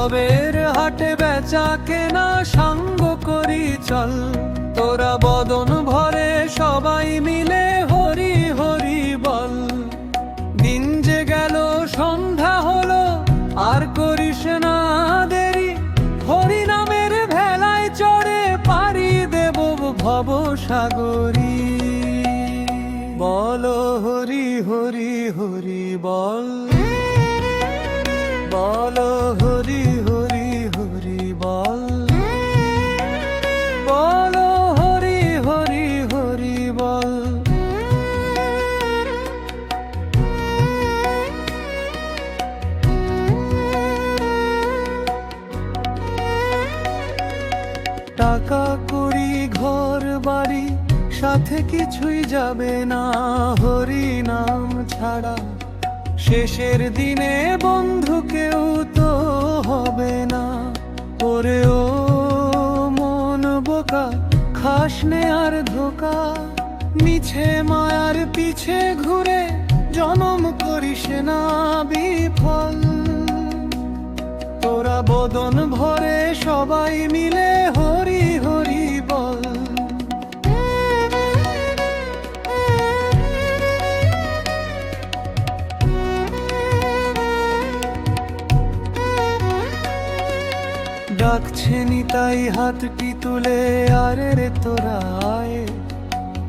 ভবের হাটে বেচা কেনা সাঙ্গ করি চল, তোরা বদন ভরে সবাই মিলে হরি হরি বল। দিন যে গেল সন্ধ্যা হলো, আর করিস না দেরি, হরি নামের ভেলায় চড়ে পারি দেব ভব সাগরী। বল হরি হরি হরি বল, বল হরি হরি হরি বল, বল হরি হরি হরি বল। টাকা করি ঘর বাড়ি সাথে কিছুই যাবে না, হরি নাম ছাড়া শেষের দিনে বন্ধু কেউ তো হবে না। ওরে ও মন বোকা, খাস নে আর ধোকা, মিছে মায়ার পিছে ঘুরে জনম করিস না বিফল। তোরা বদন ভরে সবাই মিলে হরি হরি বল। ডাকছে নিতাই হাতটি তুলে, আরে রে তোরা আয়,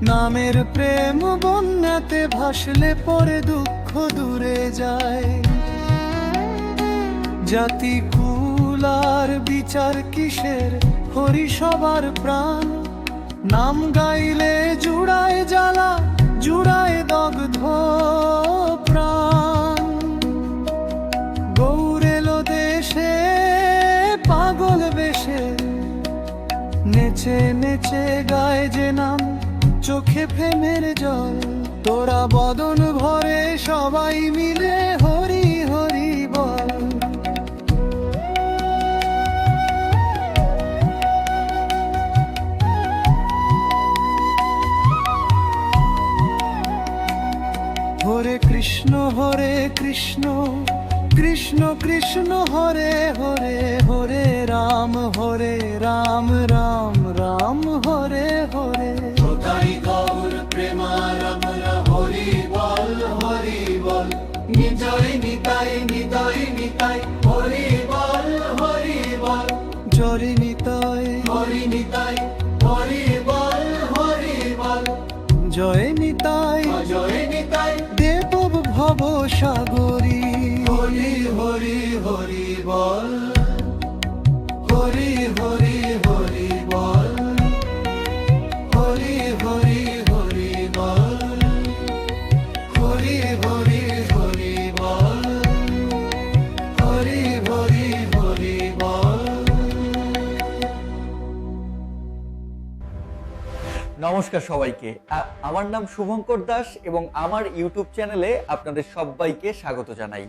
নামের প্রেম বন্যাতে ভাসলে পরে দুঃখ দূরে যায়। জাতি কুল আর বিচার কিসের, হরি সবার প্রাণ, নাম গাইলে জুড়ায় জ্বালা জুড়ায় দগ্ধ প্রাণ। গৌরেলো দেশে পাগল বেশে, নেচে নেচে গায় যে নাম, চোখে প্রেমের জল। তোরা বদন ভরে সবাই মিলে হরি হরি বল। হরে কৃষ্ণ কৃষ্ণ কৃষ্ণ হরে হরে, হরে রাম রাম রাম হরে হরে। কোথায় গৌর প্রেমারমরা হরি বল নিতাই নিতাই নিতাই নিতাই হরি বল জরি নিতাই হরি নিতাই হরি বল জয় নিতাই জয় নিতাই দেব ভব সাগরী। হরি হরি হরি বল, হরি হরি হরি বল, হরি হরি হরি বল, হরি হরি হরি বল, হরি হরি হরি বল। নমস্কার সবাইকে, আমার নাম শুভঙ্কর দাস এবং আমার ইউটিউব চ্যানেলে আপনাদের সবাইকে স্বাগত জানাই।